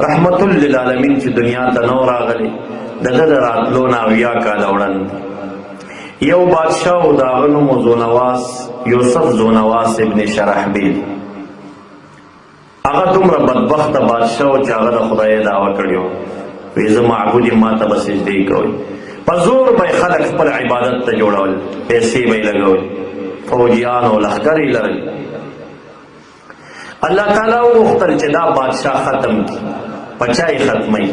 رحمت للعالمین چې دنیا ته نو راغلی د ده د راتلو نه 80 کاله وړاندې یو بادشاه و د هغه نوم و زونواس یوسف زونواس ابن شرحبیل. هغه دومره بدبخته بادشاه و چې هغه د خدای دعوه کړې وه، وایي زه معبود یم، ما ته به سجدې کوئ. په زور به یې خلک خپل عبادت ته جوړول، پیسې به یې لګول، فوجیان او لښکر یې لرل. الله تعالی وغوښتل چې دا بادشاه ختم کړي. په چا یې ختموي؟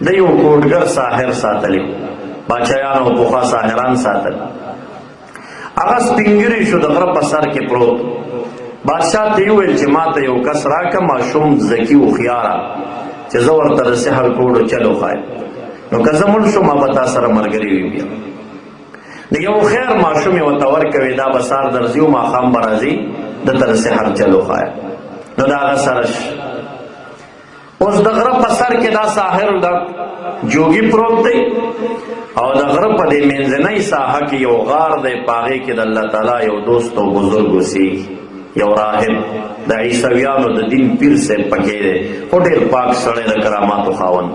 د یو کوډګر ساحر ساتلی، بادشاهانو پخوا ساحران ساتل. هغه سپینګیری شو، د غره په سر کې پروت. بادشاه ته یې وویل چې ما ته یو کس راکړه، ماشوم ذکي هوښیاره، چې زه ورته د سحر کوډ چل وښایم، نو که زه مړ شم ما به تا سره ملګري وي. بیا د یو خیر ماشوم یې ورته ورکوي، دا به سهار درځي او ماښام به راځي ده ته د سحر چل وښایم. نو د هغه سره اوس د غره په سر کې دا ساحر دا جوګي پروت دی، او د غره په دې منځنۍ ساحه کې یو غار دی، په هغې کې د الله تعالی یو دوست او بزرګ اوسېږي، یو راهب د عیسویانو د دین پیر صاحب پکې دی، خو ډېر پاک سړی د کراماتو خاوند.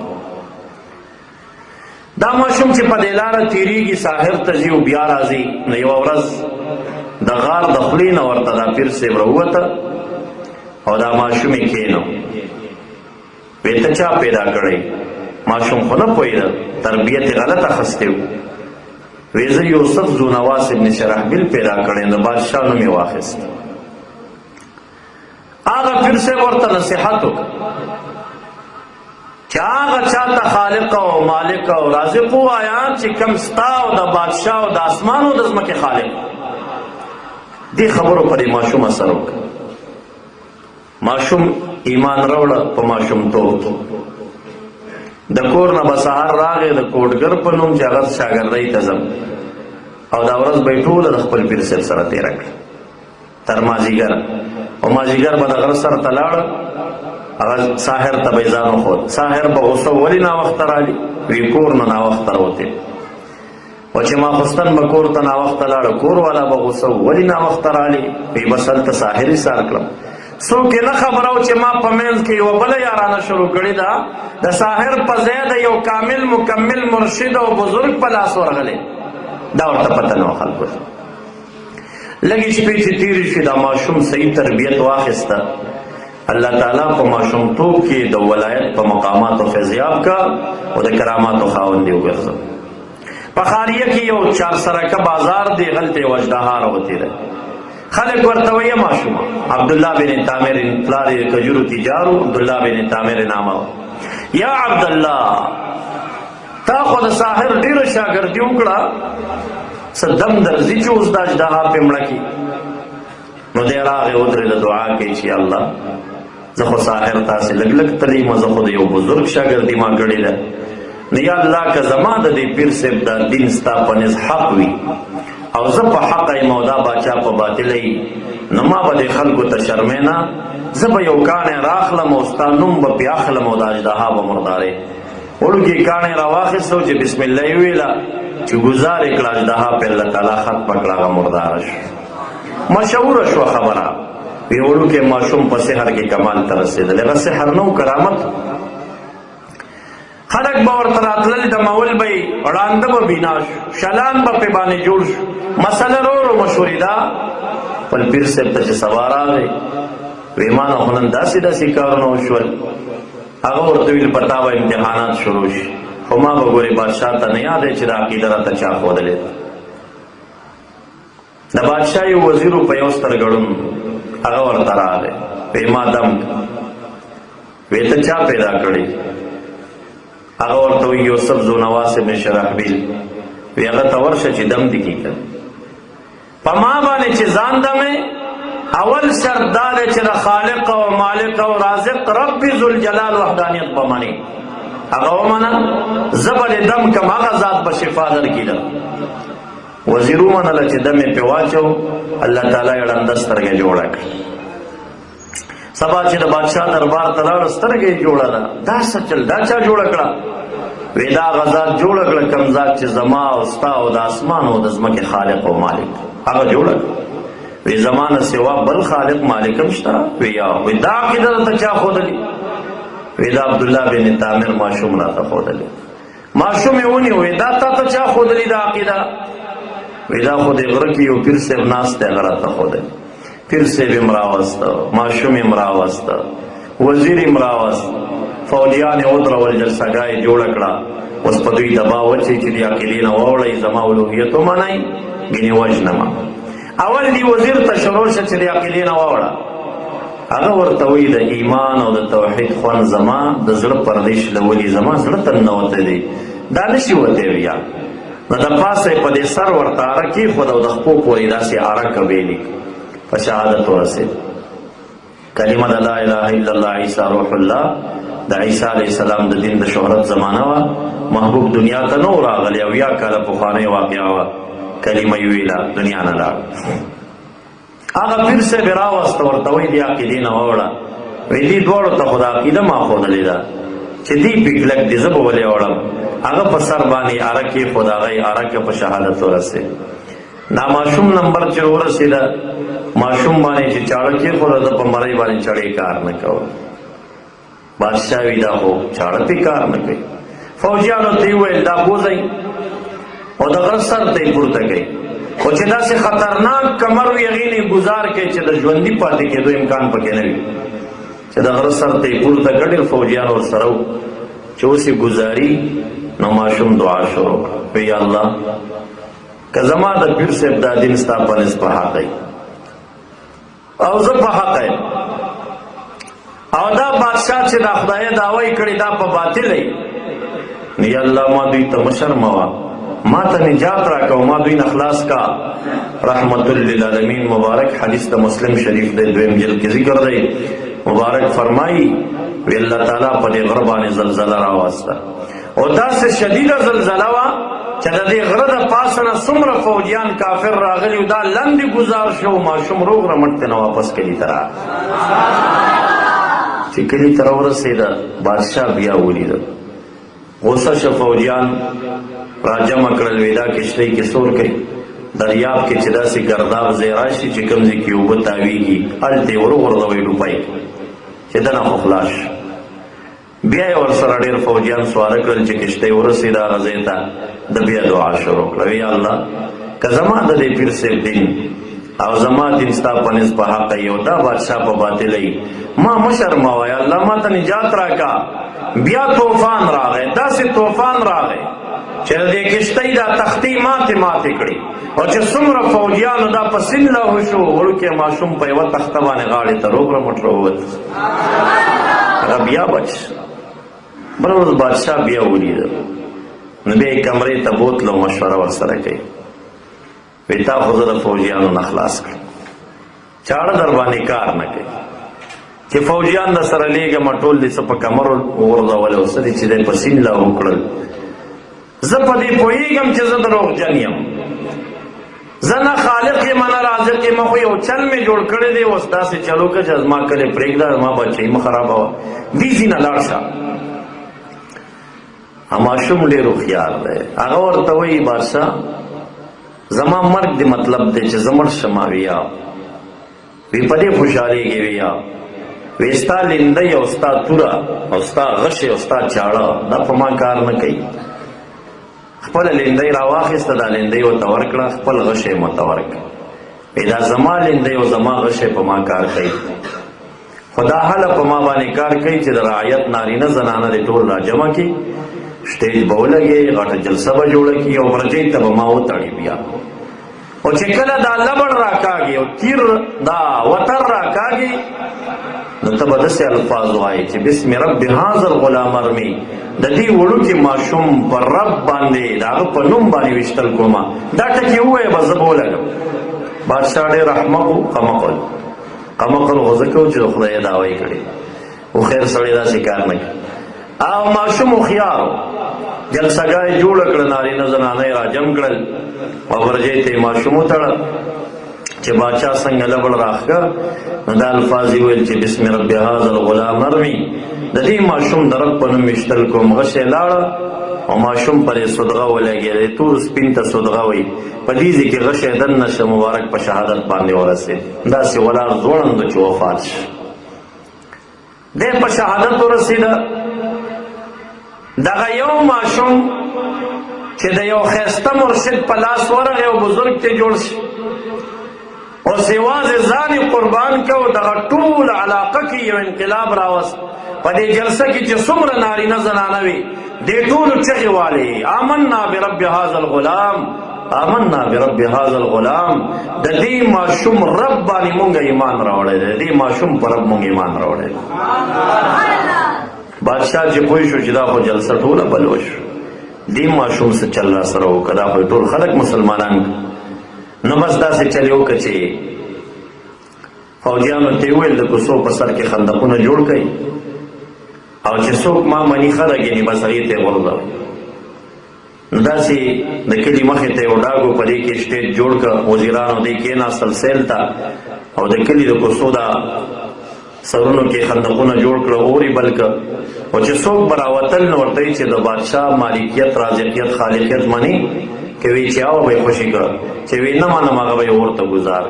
دا ماشوم چې په دې لاره تېرېږي ساحر ته ځي او بیا راځي. نو یوه ورځ د غار د خولې نه ورته دا پیر صاحب راووته او دا ماشوم یې کېنو. وی ته چا پیدا کړی؟ ماشوم خو نه پوهېده، تربیت یې غلط اخیستی و. وی زه یوسف زونواس ابن شرحبیل پیدا کړی، د بادشاه نوم یې واخیست. هغه پیر صاحب ورته نصیحت وکړ چې هغه چا ته خالق او مالک او رازق ووایه چې کوم ستا او د بادشاه او د اسمان او د ځمکې خالق. دې خبرو په دې ماشوم اثر وکړ. ماشوم ایمان راوړه په ماشومتوب. د کور نه به سهار راغی د کوډګر په نوم چې هغه شاګردۍ ته ځم، او دا ورځ به یې ټوله د خپل پیر صاحب سره تېره کړه تر مازدیګر. او مازدیګر به د غره سر ته لاړه، هغه ساحر ته به یې ځان وښود. ساحر به غوسه ولې ناوخته رالي؟ وی کور نه ناوخته راوتې. او چې ماخوستن به کور ته ناوخته لاړه، کور والا به غوسه ولې ناوخته رالي؟ وی بس هلته ساحر یې سار کړم. څوک یې نه خبره و چې ما په منځ کې یوه بله یارانه شروع کړې ده، د ساحر په ځای د یو کامل مکمل مرشد او بزرګ په لاس ورغلی. دا ورته پته نه وه خلکو ته. لږې شپې چې تېرې شوې، دا ماشوم صحیح تربیت واخیسته. الله تعالی په ماشومتوب کې د ولایت په مقاماتو فیضیاب کا او د کراماتو خاوند یې وګرځه. په خاریه کې یو چارسرکه بازار دی، هلته یو اژدها راوتې ده. خلق ورته وایي ماشومه عبدالله بن تامر پلار یې کجورو تجارو، عبدالله بن تامر نامه و. یا عبدالله تا خو د ساحر ډېره شاګردي وکړه، څه دم درځي چې اوس دا اژدها پې مړه کړي؟ نو دی راغی ودرېده، دعا کوي چې الله زه خو ساحر تاسې لږ لږ تلیم، زه خو د یو بزرګ شاګردي ما کړې ده. نو یا الله که زما د دې پیر صاحب دا دین ستا په نز حق وي او زه په حق یم او دا باچا په باطله یي، نو ما به دې خلکو ته شرمې نه، زه به یو کاڼی راخلم او ستا نوم به پې اخلم او دا اژدها به مردارې. وړوکې کاڼی راواخیستو چې بسم الله یې ویله، چې ګزار یې کړه، اژدها پې الله تعالی ختمه کړه، هغه مرداره شو. مشهوره شوه خبره. وی وړوکې ماشوم په سحر کې کمال ته رسېدلی. هغه سحر نه و، کرامت. خلک به ورته راتلل، د مول به یې ړانده به بینا شو، شلان به پې باندې جوړ شو. مسله رو مشهورې ده. خپل پیر صاحب ته چې سبا راغی، وی ما نه خو نن داسې داسې کارونه وشول. هغه ورته ویل په تا به امتحانات شروع شي، خو ما به ګورې بادشاه ته نه یاد دی چې دا عقیده راته چا ښودلې ده. د بادشاه یو وزیر په یو سترګه ړوند، هغه ورته راغی، وی ما دم وی ته چا پیدا کړی؟ هغه ورته وی یوسف زونواس ابن شرحبیل. وی هغه ته ورشه چې دم دې کېږه. په ما باندې چې ځان دمې، اول شرط دا دی چې د خالق او مالک او رازق رب ذوالجلال وحدانیت به منې. هغه ومنه، زه به دې دم کم، هغه ذات به شفا درکړي. وزیر ومنله چې دم یې پې واچو، الله تعالی یې ړنده سترګه جوړه کړه. سبا چې د بادشاه دربار ته لاړه، سترګه یې جوړه ده. دا څه چل، دا چا جوړه کړه؟ وی دا هغه ذات جوړه کړه کوم ذات چې زما او ستا او د اسمان او د ځمکې خالق او مالک، هغه جوړه کړه. وی زما نه سوا بل خالق مالک هم شته؟ وی یا. وی دا عقیده درته چا ښودلي؟ وی دا عبدالله بن تامر ماشوم راته ښودلی ماشوم یې ونیوی دا تا ته چا ښودلي دا عقیده وی دا خو د غره کې یو پیر صاحب ناست دی هغه راته ښودلی پیر صاحب یې راوسته ماشوم یې راوسته وزیر یې راوست فوجیان یې ودرول جلسهګاه یې جوړه کړه اوس په دوی دبا وچی چې د عقیدې نه واوړئ زما الوهیت ومنئ ګینې وژنمه اول دی وزیر ته شروع شه چې د عقیدې نه واوړه هغه ورته وایي د ایمان او د توحید خوند زما د زړه پردې شلولي زما زړه ته ننوتی دی دا نشي وتی بیا نو د پاسه یې په دې سر ورته اره کېښود او د خپو پورې داسې اره کویلي په شهادت ورسېد کلمه د لا اله الا الله عیسی روح الله د عیسی علیه السلام د دین د شهرت زمانه وه محبوب دنیا ته نه و راغلی او یا کاله پخوانۍ واقعه وه کلمه یې ویله دنیا نه لاړ هغه پیر صاحب یې راوسته ورته وایي دې عقیدې نه واوړه وایي دې دواړو ته خو د عقیده ما ښودلې ده چې دې پې کلک دې زه به ولې وړم هغه په سر باندې اره کېښود هغه یې اره که په شهادت ورسېد دا ماشوم نمبر چې ورسېده ماشوم باندې چې چاړه کېښوده ده په مرۍ باندې چړې کار نه کوه بادشاه وي دا خو چاړه پې کار نه کوي فوجیانو ته یې وویل دا بوځئ او د غره سر ته یې پورته کوي خو چې داسې خطرناک کمر وي هغې نه یې ګزار کوي چې د ژوندي پاتې کېدو امکان پکې نه وي چې د غره سر ته یې پورته کړ ډېر فوجیان ورسره وو چې اوس یې ګزاري نو ماشوم دعا شروع کړه وی یا الله که زما د پیر صاحب دا دین ستا په نس په حق دی او زه په حق یم او دا بادشاه چې دا خدای دعوی کړې دا په باطل دی نو یا الله ما دوی ته مشر موه ما ته نجات راکو ما دوی نه خلاص کا رحمت للعالمین مبارک حدیث د مسلم شریف د دویم جلد کې ذکر دی مبارک فرمایي وی الله تعالی په دې غره باندې زلزله راوسته او داسې شدیده زلزله وه چې د دې غره د پاسه نه څومره فوجیان کافر راغلي و دا لندې ګزار شو ماشوم روغ رمټ ته نه واپس کلي ته راغی چې کلي ته راورسېده بادشاه بیا ولیده غوسه شو فوجیان راجمع کړل وی دا کشتۍ کې سور کوي دریاب کې چې داسې ګرداب ځای راشي چې کوم ځای کې اوبه تاویږي هلته یې وروغورځوئ ډوبی چې دنه خو خلاص بیا یې ورسره ډېر فوجیان سواره کړل چې کشتۍ ورسېده هغه ځای ته د بیا دعا شروع کړه وی الله که زما د دې پیر صاحب دین او زما دین ستا په نس په حق ی او دا بادشاه په باطلۍ ما مشر موه یا الله ما ته نجات راکا بیا طوفان راغی داسې طوفان راغی چې د دې کشتۍ دا تختې ماتې کړي او چې څومره فوجیانو دا په سیند لاهو شو وړوکی ماشوم په یوه تخته باندې غاړې ته روغ رمټ راووت هغه بیا بچ بله ورځ بادشاه بیا ولیده نو بیا یې کمرې ته بوتله او مشوره ورسره کوي وی تا خو زه د فوجیانو نه خلاص کړم چاړه در باندې کار نه کوي چې فوجیان در سره لیږم ټول دې څه په کمر وغورځول او څه دي چې دی په سیند لاهو کړل زه په دې پوهېږم چې زه دروغجن یم زه نه خالق یم نه رازق یم خو یو چل مې جوړ کړی دی اوس داسې چلو که چې زما کلې پرېږده زما بچۍ مه خرابوه دې ځي نه لاړ شه ماشوم ډېر هوښیار دی هغه ورته وایي بادشاه زما مرګ دی مطلب دی چې زه مړ شم ویا وی په دې خوشحالېږي ویا وی ستا لیندۍ او ستا توره او ستا غشې او ستا چاړه دا په ما کار نه کوي خپله لیندۍ راواخېسته دا لیندۍ ورته ورکړه خپل غشی یې ورته ورکړه وی دا زما لیندۍ او زما غشی په ما کار کوي خو دا هله په ما باندې کار کوي چې د رعایت نارینه زنانه دې ټول راجمع کړي سټیج به ولګي غټه جلسه به جوړه کړي او ورجۍ ته به ما وتړي بیا او چې کله دا لبړ راکاږي او تیر دا وتر راکاږي نو ته به داسې الفاظ وایي چې بسم رب هذا الغلام ارمي د دې وړوکي ماشوم پر رب باندې د هغه په نوم باندې ویشتل کومه دا ټکي ووایه به زه به ولګم بادشاه ډېر احمق و قمقل خو ځکه و چې د خدای دعوی کړې خو خیر سړی داسې کار نه کوي او ماشوم هوښیار جلسهګاه یې جوړه کړه نارینه زنانه یې راجم کړل او ورجۍ ته یې ماشوم وتړه چې باچا څنګه لبړ راښکه نو دا الفاظ یې ویل چې بسم رب هذا الغلام ارمي د دې ماشوم د رب په نوم ویشتل کوم غشی لاړه او ماشوم پرې صدغه ولګېدی تور سپین ته صدغه وایي په دې ځای کې غشی دننه شه مبارک په شهادت باندې ورسېد داسې ولاړ ځوړند چې وفات شه دی په شهادت ورسېده. دغه یو ماشوم چې د یو ښایسته مرشد په لاس ورغی او بزرګ ته جوړ شي، اوس یوازې ځان یې قربان کړ، دغه ټول علاقه کې یو انقلاب راوست. په دې جلسه کې چې څومره نارینه زنانه وي، دې ټولو چغې والې، آمنا برب هذا الغلام، آمنا برب هذا الغلام. د دې ماشوم رب باندې مونږ ایمان راوړی دی، د دې ماشوم په رب مونږ ایمان راوړی دی. بادشاہ چې پوه شو چې دا خو جلسه ټوله بلو شو، دې ماشوم څه چل را سره وکړه، دا خو ټول خلک مسلمانان. نو بس داسې چلې وکړه چې فوجیانو ته یې وویل د کوڅو په سر کې خندقونه جوړ کړئ، او چې څوک ما مني ښه لګېږي بس هغې ته یې غورځوئ. نو داسې د کلي مخې ته یو ډاګو په دې کې سټیج جوړ کړه، وزیرانو دې کېناستل سیل ته، او د کلي د کوڅو دا سرونو کې خندقونه جوړ کړه، اور یې بل کړه. او چې څوک به راوتل نو ورته چې د بادشاه مالکیت، رازقیت، خالقیت مني، که وی چې آوه به یې خوشي کړه، چې وی نه منم هغه به یې اور ته ګزار.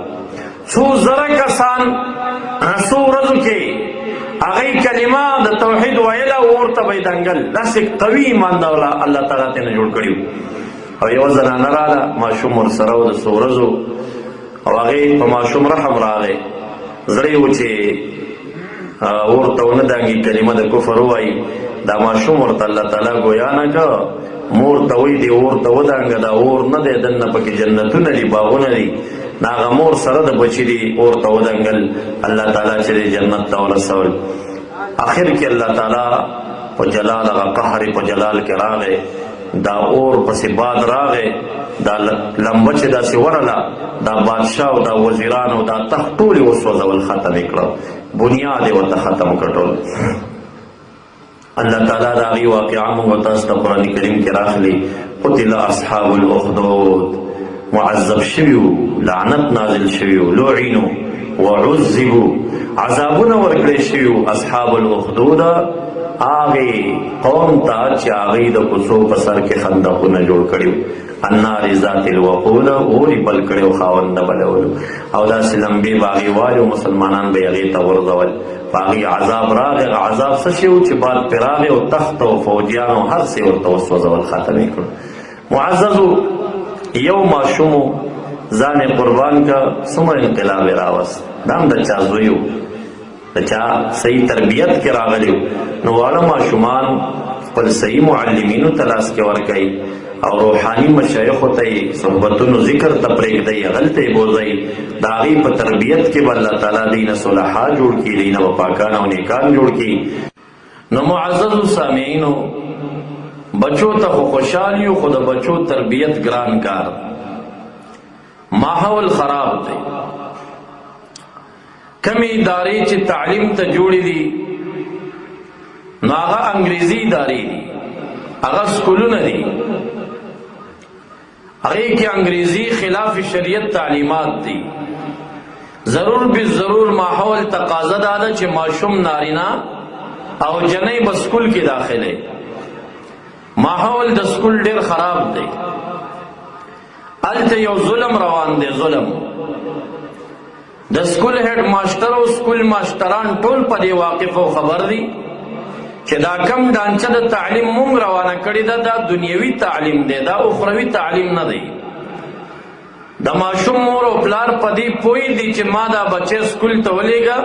څو زره کسان څو ورځو کې هغې کلمه د توحید ویله، اور ته به یې دنګل. داسې قوي ایمان الله تعالی ته نه جوړ کړي. او یوه زنانه راغله، ماشوم ورسره و د څو ورځو، او هغې په ماشوم رحم راغی. زړه و چې اور ته ونه دانګي، کلمه د کفر ووایي. دا ماشوم ورته الله تعالی ګویا نه کړه، مور ته وایي دې اور ته ودانګه، دا اور نه دی، دننه پکې جنتونه دي، باغونه دي. د هغه مور سره د بچي دي اور ته ودانګل، الله تعالی چې دی جنت ته ورسول. آخر کې الله تعالی په جلال، هغه قهر په جلال کې راغی، دا اور پسې باد راغی، دا لمبه چې داسې ورله، دا بادشاه او دا وزیران او دا تخت ټول یې وسوځول، ختم یې کړه، بنیاد یې ورته ختم کړ ټول. الله تعالی د هغې واقعه موږ تاسو ته قرآن کریم کې راخلي. قتل اصحاب الاخدود، معذب شوي وو، لعنت نازل شوي وو، لعنوا وعذبوا، عذابونه ورکړی شوي وو اصحاب الاخدود، هغې قوم ته چې هغې د کوڅو په سر کې خندقونه جوړ کړي وو، النار ذات الوقود، اور یې بل کړی و، خاوند د بلولو، او داسې لمبې به هغې والي، مسلمانان به یې هغې ته غورځول. په هغې عذاب راغی. عذاب څه شی و چې باد پرې راغی او تخت او فوجیان او هر څه یې ورته وسوځول، ختم یې کړو. معززو، یو ماشوم ځان یې قربان کړه، څومره انقلاب یې راوست. دا هم د چا زوی و، د چا صحیح تربیت کې راغلی و. نو واړه ماشومان خپل صحیح معلمینو ته لاس کې ورکوي، او روحاني مشایخو ته یې صحبتونو ذکر ته پرېږدئ، هغلته یې بوځئ. د هغې په تربیت کې به الله تعالی دوی نه صلحا جوړ کړي، دوی نه به پاکان او نیکان جوړ کړي. نو معززو سامعینو، بچو ته خو خوشحال یو، خو د بچو تربیت ګران کار، ماحول خراب دی. کمی ادارې چې تعلیم ته جوړې دي، نو هغه انګریزي ادارې دي، هغه سکولونه دي، هغې کې انګریزي خلاف شریعت تعلیمات دي. ضرور به ضرور ماحول تقاضا دا ده چې ماشوم نارینا او جنۍ به سکول کې داخله. ماحول د سکول ډیر خراب دی، هلته یو ظلم روان دی، ظلم. د سکول هیډ ماسټر او سکول ماسټران ټول په دې واقف او خبر دي چې دا کم ډانچه د تعلیم مونږ روانه کړې ده، دا دنیوي تعلیم دی، دا اخروي تعلیم نه دی. د ماشوم مور او پلار په دې پوه دي چې ما دا بچی سکول ته ولېږه،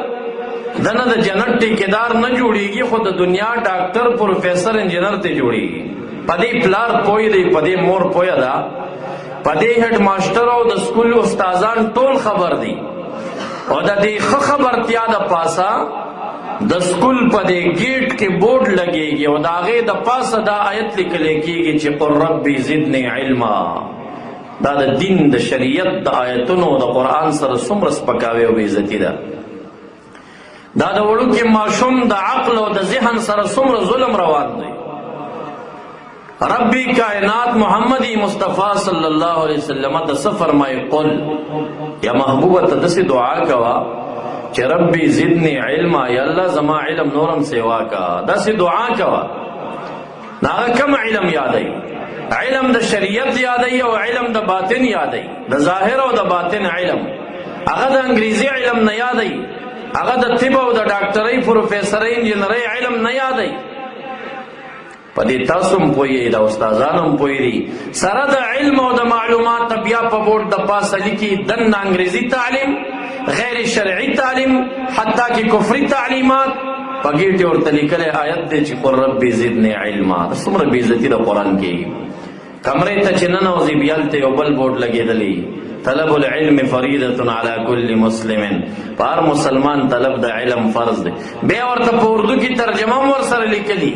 دنه د جنت ټیکیدار نه جوړیږي، خو د دنیا ډاکټر، پروفیسر، انجینر ته جوړیږي. په دې پلار پوه دی، په دې مور پوه ده، په دې هیډ ماسټر او د سکول استادان ټول خبر دي. او د دې ښه خبرتیا د پاسه د سکول په دې گیټ کې بورډ لګیږي، او د هغې د پاسه دا آیت لیکلی کېږي چې قل ربي زدنی علما. دا د دین د شریعت د آیتونو د قرآن سره څومره سپکاوی او بېعزتي ده. دا د وړوکي ماشوم د عقل او د ذهن سره څومره ظلم روان دی. ربی کائنات محمدی مصطفیٰ صلی اللہ علیہ وسلم ته څه فرمایي؟ قل، یا محبوبه ته داسې دعا کوه چې ربی زدنی علما، یا الله زما علم نورم سیوا کا. داسې دعا کوه. هغه کم علم یادوي؟ علم د شریعت یادوي او علم د باطن یادوي، د ظاهر او د باطن علم. هغه د انګریزي علم نه یادوي، هغه د طب او د ډاکټرۍ پروفیسرۍ انجینرۍ علم نه یادوي په دې تاسو هم پوهیږئ د استادان هم پوهیږي سره د علم او د معلومات بیا په بورډ د پاسه لیکي دننه انګریزي تعلیم غیر شرعي تعلیم حتی کې کفري تعلیمات په ګیټې ورته لیکلی آیت دی چې قل رب زدنی علما څومره بې عزتي د قرآن کېږي کمرې ته چې ننوځي بیا هلته یو بل بورډ لګېدلی طلب العلم فریضة على كل مسلم په هر مسلمان طلب د علم فرض دی بیا ورته په اردو کې ترجمه هم ورسره لیکلي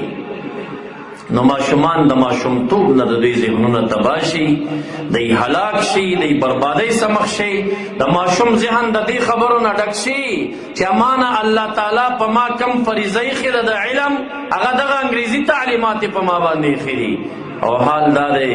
نو ماشومان د ماشومتوب نه د دوی ذهنونه تباه شي دی هلاک شي دی بربادۍ سمخ شي د ماشوم ذهن د دې خبرو نه ډک شي چې امانه الله تعالی په ما کم فریضه ایښې ده د علم هغه دغه انګریزي تعلیمات په ما باندې ایښې دي او حال دا دی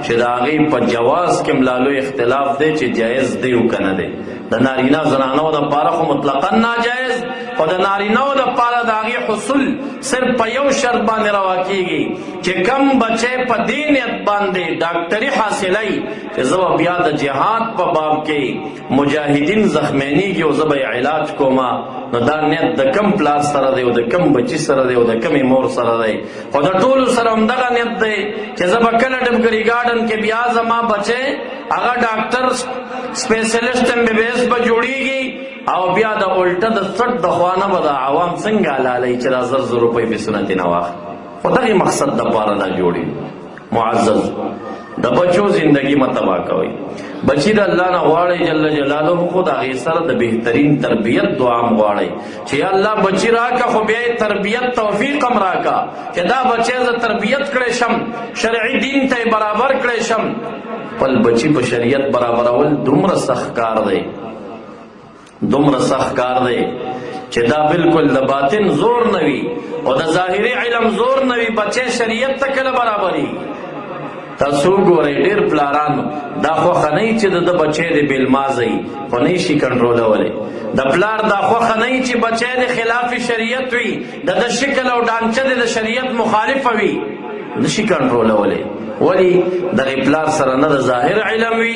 چې د هغې په جواز کې ملالو اختلاف دی چې جایز دی او که نه دی د نارینه زنانو دپاره خو مطلقا ناجایز خو د نارینهو دپاره د هغې حصول صرف په یو شرط باندې روا کېږي چې کم بچی په دې نیت باندې ډاکټري حاصلی چې زه به بیا د جهاد په باب کې مجاهدین زخمینېږي او زه به یې علاج کومه نو دا نیت د کم پلار سره دی او د کم بچي سره دی او د کمې مور سره دی خو د ټولو سره همدغه نیت دی چې زه به کله ډبګري ګارډن کې بیا زما بچی هغه ډاکټر سپیشلیسټ MBBS به جوړیږي او بیا د الټه د څټ د خوا نه به د عوام څنګه حلالوي چې دا 1000 روپۍ فیسونه ترې نه واخلي خو دغې مقصد دپاره دا جوړي معزز د بچو زندگی مه تباه کوئ بچی د الله نه غواړئ جل جلاله خو د هغې سره د بهترین تربیت دعا هم غواړئ چې یا الله بچی راکه خو بیا یې تربیت توفیق هم راکه چې دا بچی زه تربیت کړی شم شرعي دین ته یې برابر کړی شم خپل بچی په شریعت برابرول دومره سخت کار دی دومره سخت کار دی چې دا بالکل د باطن زور نه وي او د ظاهري علم زور نه وي بچی شریعت ته کله برابري تاسو ګورئ ډېر پلاران دا خوښه نه چې د بچی د بېلمازئ خو نه شي کنټرولولی د پلار دا خوښه نه چې بچی د خلاف شریعت وي د شکل او ډانچه د شریعت مخالفه وي نه شي کنټرولولی ولی دغې پلار سره نه د ظاهر علم وي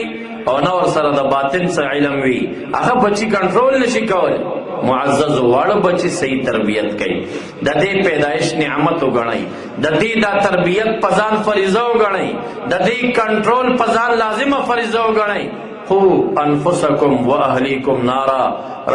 او نه ورسره د باطن سره علم وي هغه بچي کنټرول نشي کولی معزز واړه بچي صحیح تربیت کوي د دې پیدایش نعمت وګڼئ د دې دا تربیت په ځان فریضه وګڼئ د دې کنټرول په ځان لازمه فریضه وګڼئ خو انفسکم و اهلیکم نارا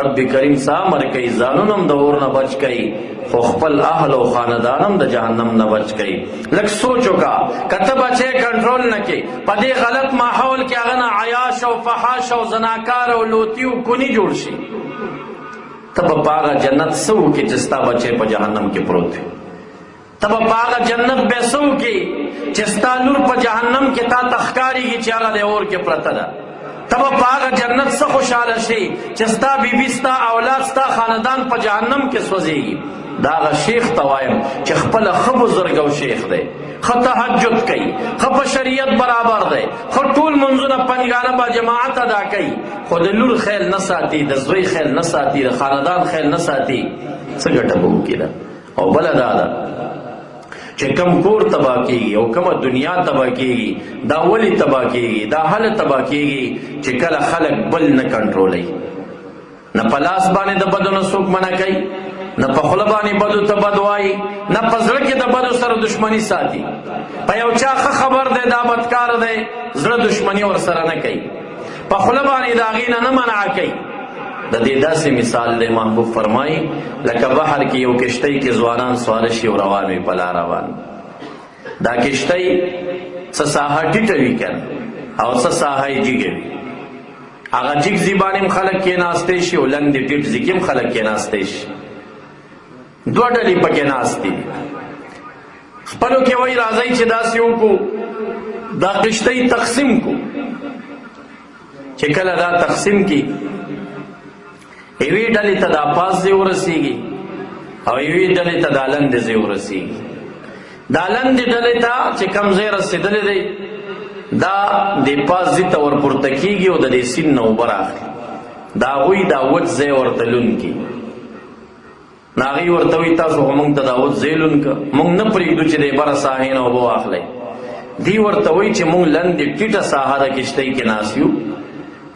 رب کریم سا امر کوي ځانونه هم د اور نه بچ کوي خو خپل اهل او خاندان هم د جهنم نه بچ کوي لږ سوچ وکړه که ته بچی کنټرول نه کوې په دې غلط ماحول کې هغه نه عیاش او فحاش او زناکار او لوتی او کوني جوړ شي ته به په هغه جنت څه وکړې چې ستا بچی په جهنم کې پروت وي ته به په هغه جنت بیا څه وکړې چې ستا لور په جهنم کې تا ته ښکارېږي چې هغه د اور کې پرته ده ته به په هغه جنت څه خوشحاله شي چې ستا بیبي ستا اولاد ستا خاندان په جهنم کې سوځېږي دا هغه شیخ ته وایم چې خپله ښه بزرګ او شیخ دی ښه تهجد کوي ښه په شریعت برابر دی ښه ټول منځونه پنجګانه با جماعت ادا کوي خو د لور خیل نه ساتي د زوی خیل نه ساتي د خاندان خیل نه ساتي څه ګټه به وکړي ده او بله دا ده چې کم کور تباه کېږي او کومه دنیا تباه کېږي دا ولې تباه کېږي دا هله تباه کېږي چې کله خلک بل نه کنټرولوي نه په لاس باندې د بدو نه څوک منع کوي نه په خوله باندې بدو ته بد وایي نه په زړه کې د بدو سره دشمني ساتي په یو چا ښه خبر دی دا بدکار دی زړه دشمني ورسره نه کوي په خوله باندې د هغې نه منع کوي د دې داسې مثال دی محبوب فرمایي لکه بحر کې یو کشتۍ کې ځوانان سواره شي او روان وي په لاره باندې دا کشتۍ څه ساحه ټیټه وي که او څه ساحه یې جګه وي هغه جګ ځي باندې هم خلک کېناستی شي او لنډې ټیټ ځي کې هم خلک کېناستی شي دوه ډلې پکې ناستې دي خپلو کې وایي راځئ چې داسې وکړو دا کشتۍ تقسیم کو چې کله دا تقسیم کی یوې ډلې ته دا پاس ځای ورسېږي او یوې ډلې ته دا لندې ځای ورسېږي دا لندې ډلې ته چې کوم ځای رسېدلی دی دا د پاس ځای ته ورپورته کېږي او د دې سیند نه اوبه راخلي د هغوی دا وچ ځای ورته لوند کړي نو هغوی ورته وایي تاسو خو موږ ته دا وچ ځای لوند کړه موږ نه پرېږدو چې د بره ساحې نه اوبه واخلئ دی ورته وایي چې موږ لندې ټیټه ساحه د کشتۍ کې ناست یو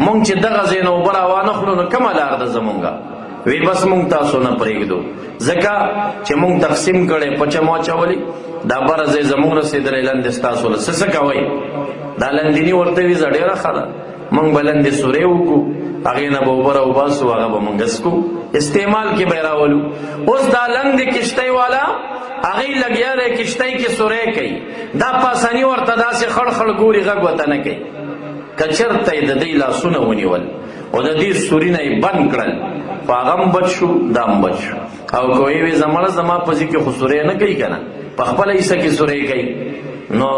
مونږ چې دغه ځای نه اوبه راوانخلو نو کومه لار ده زمونږه وی بس مونږ تاسو نه پرېږدو ځکه چې مونږ تقسیم کړی پچه مو اچولي دا بره ځای زمونږ رسېدلی لاندې ستاسو له څه کوئ دا لندیني ورته وي زه ډېره ښه ده مونږ به لاندې سورې وکړو هغې نه به اوبه راوباسو هغه به مونږ څکو استعمال کې به یې راولو اوس دا لندې کشتۍ والا هغې لګیا دی کشتۍ کې سورې کوي دا پاسني ورته داسې خړ خړ ګوري غږ ورته نه کوي که چېرته یې د دې لاسونه ونیول او د دې سوري نه یې بند کړل خو هغه هم بچ شو دا هم بچ شو او که ویې وي زمړه زما په ځي کې خو سورې نه کوي که نه په خپله حصه کې سورې کوي نو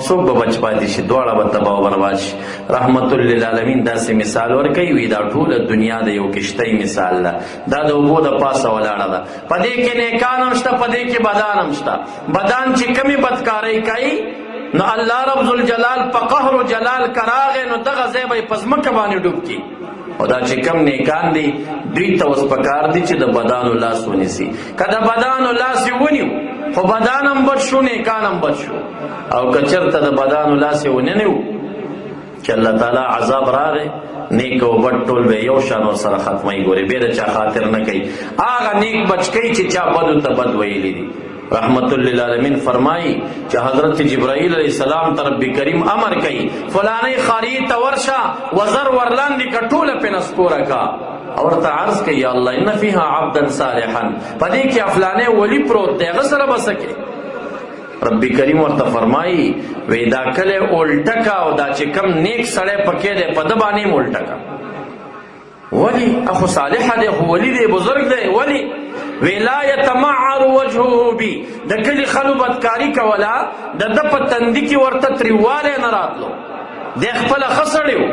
څوک به بچ پاتې شي دواړه به تباه و برباد شي رحمت للعالمین داسې مثال ورکوي وي دا ټوله دنیا د یو کشتۍ مثال ده دا د اوبو د پاسه ولاړه ده په دې کې نیکان هم شته په دې کې بدان هم شته بدان چې کمې بدکارۍ کوي نو الله رب ذوالجلال په قهر و جلال که راغی نو دغه ځای به یې په ځمکه باندې ډوب کړي او دا چې کم نیکان دي دوی ته اوس پکار دي چې د بدانو لاس ونیسي که د بدانو لاس یې ونیو خو بدان هم بچ شو نیکان هم بچ شو او که چېرته د بدانو لاس یې وننیو چې الله تعالی عذاب راغی نیک او بد ټول به یو شان ورسره ختموي ګورې بیا د چا خاطر نه کوي هغه نیک بچ کوي چې چا بدو ته بد ویلي دي رحمت للعالمین فرمائی چې حضرت جبرائیل علیہ السلام ته رب کریم امر کوي فلانی خاریې ته ورشه وزر ورلاندې که ټوله پې نسکوره کا او ورته عرض کوي یا الله ان فیها عبدا صالحا په دې کې فلانی ولی پروت دی هغه سره به څه کوې رب کریم ورته فرمایي وی دا کله الټه کا او دا چې کم نیک سړی پکې دی په ده باندې هم الټه کا ولی اخو صالحه دی خو ولی دی بزرگ دی ولی وی لا یتمعر وجهه بی د کلي خلو بدکاري کوله د ده په تندي کې ورته تریوالی نه راتلو دی خپله ښه سړی و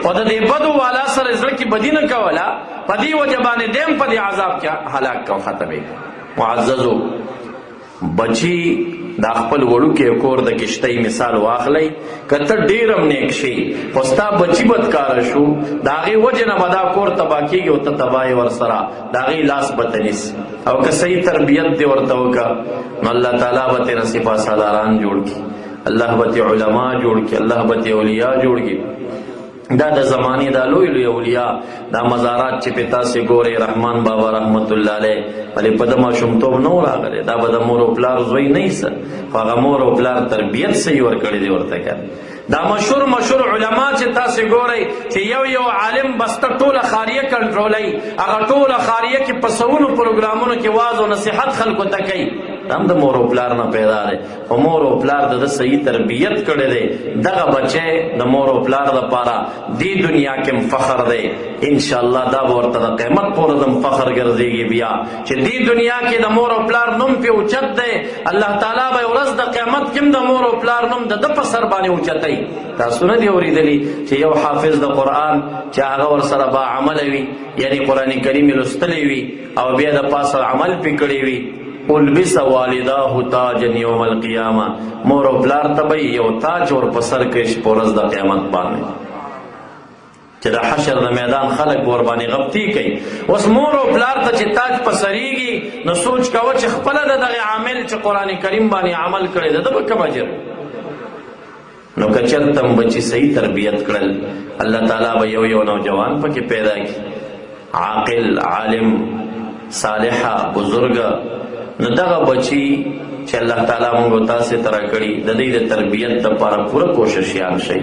او د دې بدو والا سره زړه کې بدي نه کوله په دې وجه باندې دی هم په دې عذاب کې هلاک کو ختمې معززو بچی دا خپل وړوکی کور د کشتۍ مثال واخلی که ته ډېر هم نیک شي خو ستا بچي بدکاره شو د هغې وجې نه به دا کور تباه کېږي او ته تباه یې ورسره د هغې لاس به ته نیسي او که صحیح تربیت دې ورته وکړه نو الله تعالی به ترې سپاه سالاران جوړ کړي الله به ترې علما جوړ کړي الله به ترې اولیا جوړ کړي دا د زمانې دا لوی لوی اولیا دا مزارات چې پې تاسې ګورئ رحمان بابا رحمت الله علیه ولې په ده ماشومتوب نه و راغلی دا به د مور او پلار زوی نه ایسه خو هغه مور او پلار تربیت صحیح ورکړی دی ورته که دا مشهور علما چې تاسې ګورئ چې یو عالم بسته ټوله خاریه کنټرولوي هغه ټوله خاریه کې په سوونو پروګرامونو کې واز او نصیحت خلکو ته کوي دا هم د مور او پلار نه پیدا دی خو مور او پلار د ده صحیح تربیت کړی دی دغه بچی د مور او پلار دپاره دې دنیا کې هم فخر دی انشاءالله دا به ورته د قیمت پورې هم فخر ګرځېږي بیا چې دې دنیا کې د مور او پلار نوم پې اوچت دی الله تعالی به ورځ د قیامت کې هم د مور او پلار نوم د ده په سر باندې اوچتوي تاسو نه دي اورېدلي چې یو حافظ د قرآن چې هغه ورسره با عمله وي یعنی قرآن کریم یې لوستلی وي او بیا د پاسه عمل پې کړی وي البس والداه تاجا یوم القیامه مور او پلار ته به یو تاج ور په سر کړي په ورځ د قیامت باندې چې د حشر د میدان خلک ور باندې غبطي کوي اوس مور او پلار ته چې تاج په سریږي نو سوچ کوه چې خپله د دغه عامل چې قرآن کریم باندې عمل کړی ده د به کوم اجر نو که چېرته هم بچي صحیح تربیت کړل الله تعالی به یو نوجوان پکې پیدا کړي عاقل عالم صالحه بزرګه نو دغه بچي چې الله تعالی موږ تاسې ته راکړي د دې د تربیت دپاره پوره کوششیان شئ